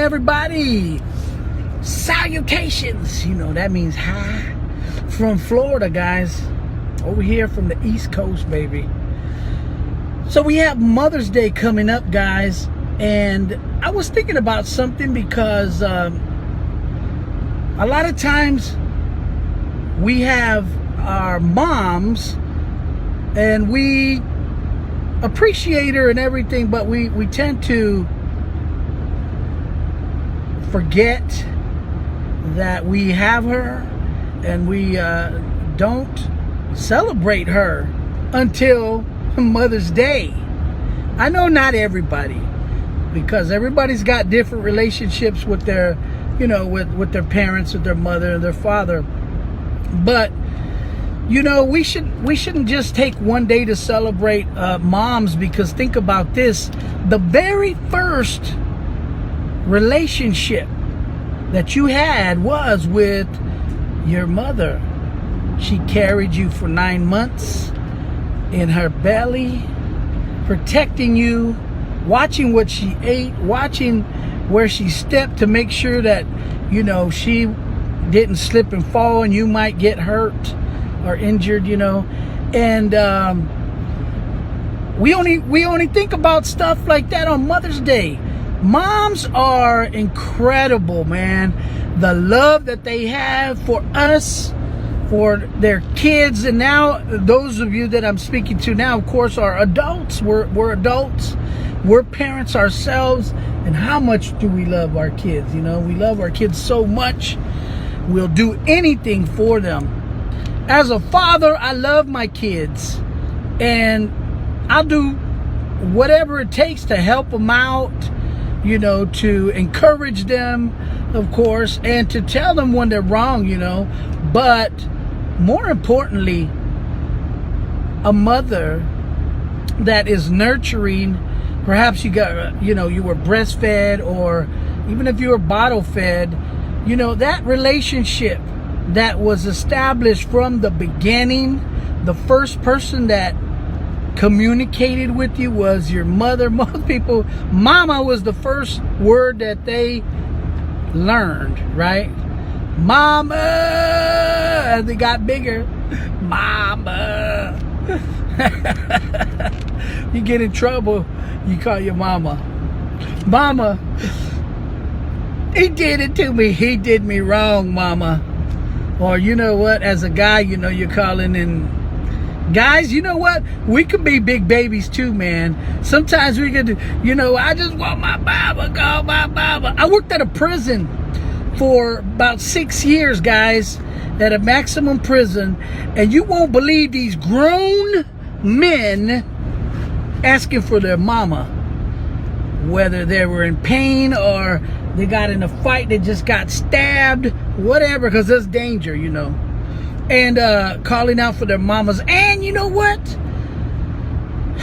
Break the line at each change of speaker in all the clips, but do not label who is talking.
everybody? Salutations. You know, that means hi from Florida, guys. Over here from the East Coast, baby. So we have Mother's Day coming up, guys. And I was thinking about something because a lot of times we have our moms and we appreciate her and everything, but we tend to forget that we have her, and we don't celebrate her until Mother's Day. I know not everybody, because everybody's got different relationships with their, you know, with their parents, with their mother and their father. But you know, we shouldn't just take one day to celebrate moms, because think about this: the very first relationship that you had was with your mother. She carried you for 9 months in her belly, protecting you, watching what she ate, watching where she stepped to make sure that, you know, she didn't slip and fall and you might get hurt or injured, you know. And we only think about stuff like that on Mother's Day. Moms are incredible, man. The love that they have for us, for their kids. And now those of you that I'm speaking to now, of course, are adults. We're adults. We're parents ourselves. And how much do we love our kids? You know, we love our kids so much. We'll do anything for them. As a father, I love my kids, and I'll do whatever it takes to help them out, you know, to encourage them, of course, and to tell them when they're wrong, you know. But more importantly, a mother that is nurturing, perhaps you got, you know, you were breastfed, or even if you were bottle fed, you know, that relationship that was established from the beginning. The first person that communicated with you was your mother. Most people, mama was the first word that they learned, right? Mama, as they got bigger, mama. You get in trouble, you call your mama. Mama, he did it to me. He did me wrong, mama. Or you know what, as a guy, you know, you're calling in. Guys, you know what? We can be big babies too, man. Sometimes we could, you know, I just want my mama, call my mama. I worked at a prison for about 6 years, guys, at a maximum prison. And you won't believe these grown men asking for their mama. Whether they were in pain or they got in a fight, they just got stabbed, whatever, because there's danger, you know. And calling out for their mamas. And you know what?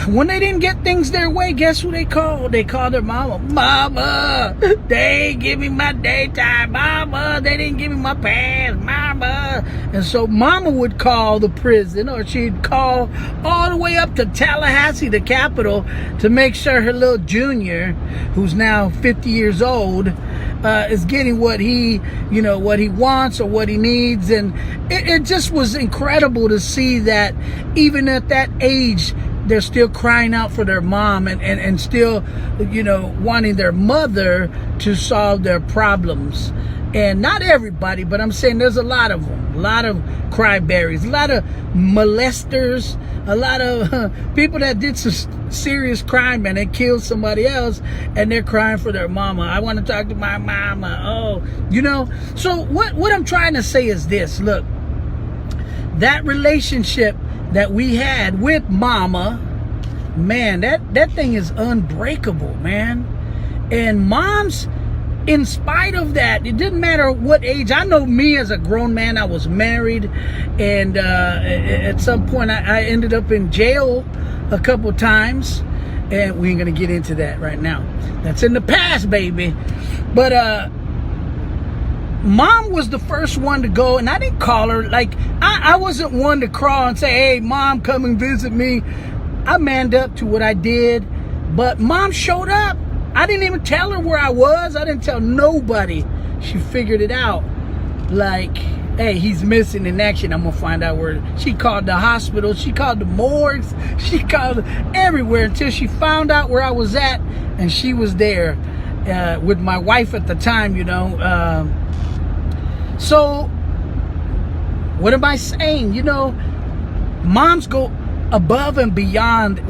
When they didn't get things their way, guess who they called? They called their mama. Mama, they ain't give me my daytime. Mama, they didn't give me my pants. Mama. And so mama would call the prison, or she'd call all the way up to Tallahassee, the capital, to make sure her little junior, who's now 50 years old, is getting what he, you know, what he wants or what he needs. And it just was incredible to see that even at that age, they're still crying out for their mom, and still, you know, wanting their mother to solve their problems. And not everybody, but I'm saying there's a lot of them. A lot of cryberries, a lot of molesters, a lot of people that did some serious crime and they killed somebody else, and they're crying for their mama. I want to talk to my mama. Oh, you know. So what I'm trying to say is this. Look, that relationship that we had with mama, man, that thing is unbreakable, man. And moms, in spite of that, it didn't matter what age. I know me as a grown man, I was married, and at some point I ended up in jail a couple times, and we ain't gonna get into that right now. That's in the past, baby. But mom was the first one to go, and I didn't call her. Like, I wasn't one to crawl and say, hey, mom, come and visit me. I manned up to what I did, but mom showed up. I didn't even tell her where I was. I didn't tell nobody. She figured it out. Like, hey, he's missing in action. I'm gonna find out where. She called the hospital. She called the morgues. She called everywhere until she found out where I was at, and she was there with my wife at the time. You know. So, what am I saying? You know, moms go above and beyond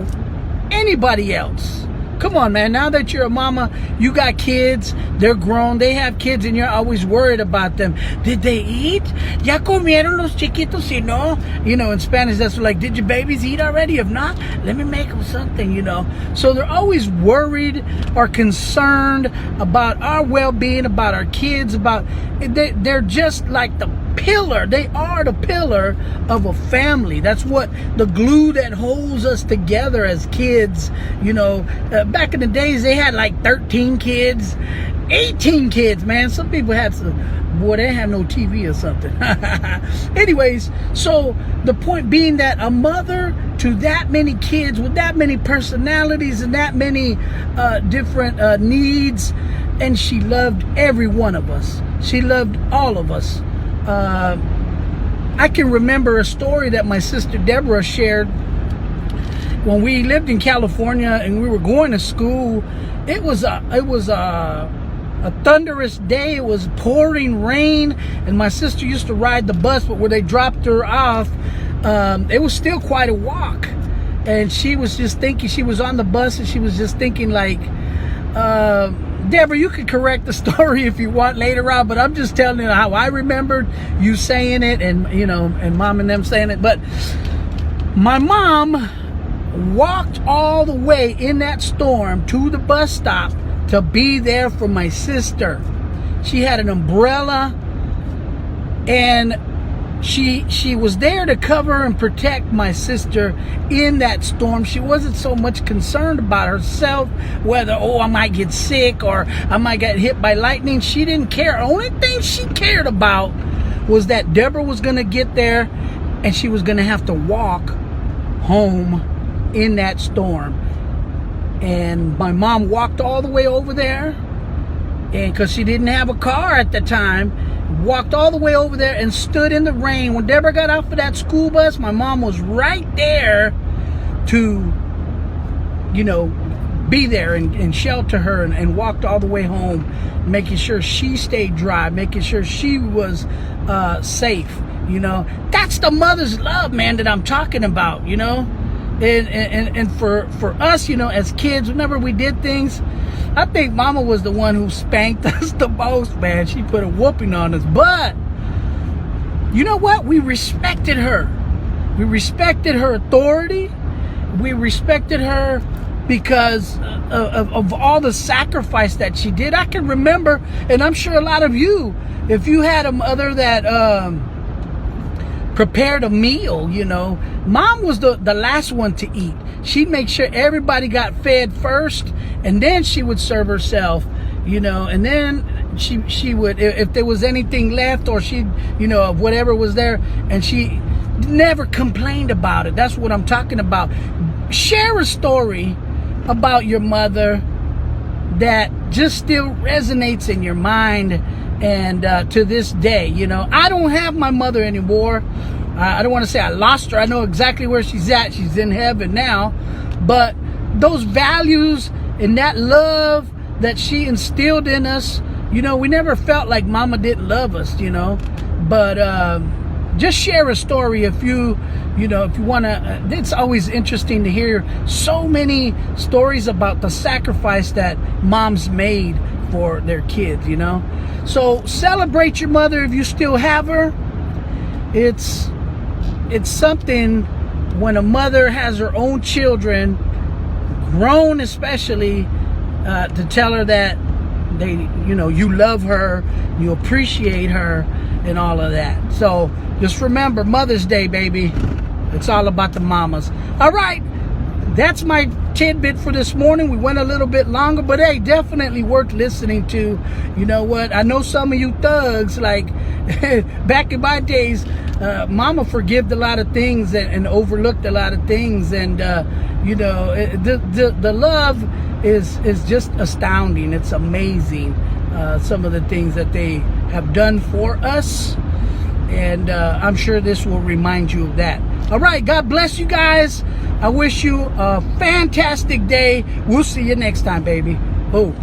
anybody else. Come on, man. Now that you're a mama, you got kids, they're grown, they have kids, and you're always worried about them. Did they eat? ¿Ya comieron los chiquitos? Si no, you know, in Spanish, that's like, did your babies eat already? If not, let me make them something, you know. So they're always worried or concerned about our well-being, about our kids, they're just like the pillar. They are the pillar of a family. That's what the glue that holds us together as kids. You know, back in the days, they had like 13 kids, 18 kids, man. Some people had some, boy, they have no TV or something. Anyways, so the point being that a mother to that many kids with that many personalities and that many different needs, and she loved every one of us. She loved all of us. I can remember a story that my sister Deborah shared when we lived in California and we were going to school. It was a thunderous day. It was pouring rain, and my sister used to ride the bus, but where they dropped her off, it was still quite a walk. And she was just thinking, she was on the bus and she was just thinking like, Deborah, you can correct the story if you want later on, but I'm just telling you how I remembered you saying it, and you know, and mom and them saying it. But my mom walked all the way in that storm to the bus stop to be there for my sister. She had an umbrella, and she was there to cover and protect my sister in that storm. She wasn't so much concerned about herself, whether, I might get sick or I might get hit by lightning. She didn't care. The only thing she cared about was that Deborah was going to get there, and she was going to have to walk home in that storm. And my mom walked all the way over there, and because she didn't have a car at the time, walked all the way over there and stood in the rain. When Deborah got off of that school bus, my mom was right there to, you know, be there and shelter her, and walked all the way home, making sure she stayed dry, making sure she was safe. You know, that's the mother's love, man, that I'm talking about, you know. And for us, you know, as kids, whenever we did things, I think mama was the one who spanked us the most, man. She put a whooping on us. But you know what? We respected her. We respected her authority. We respected her because of all the sacrifice that she did. I can remember, and I'm sure a lot of you, if you had a mother that prepared a meal, you know, mom was the last one to eat. She'd make sure everybody got fed first, and then she would serve herself, you know, and then she would, if there was anything left, or she, you know, of whatever was there, and she never complained about it. That's what I'm talking about. Share a story about your mother that just still resonates in your mind. And to this day, you know, I don't have my mother anymore. I don't want to say I lost her. I know exactly where she's at. She's in heaven now. But those values and that love that she instilled in us, you know, we never felt like mama didn't love us, you know. But just share a story if you know, if you want to. It's always interesting to hear so many stories about the sacrifice that moms made for their kids, you know. So celebrate your mother if you still have her. It's something when a mother has her own children, grown especially, to tell her that they, you know, you love her, you appreciate her, and all of that. So just remember, Mother's Day, baby. It's all about the mamas. All right. That's my tidbit for this morning. We went a little bit longer, but hey, definitely worth listening to. You know what? I know some of you thugs, like back in my days, mama forgived a lot of things and overlooked a lot of things. And, you know, the love is just astounding. It's amazing, some of the things that they have done for us. And I'm sure this will remind you of that. All right, God bless you guys. I wish you a fantastic day. We'll see you next time, baby. Oh.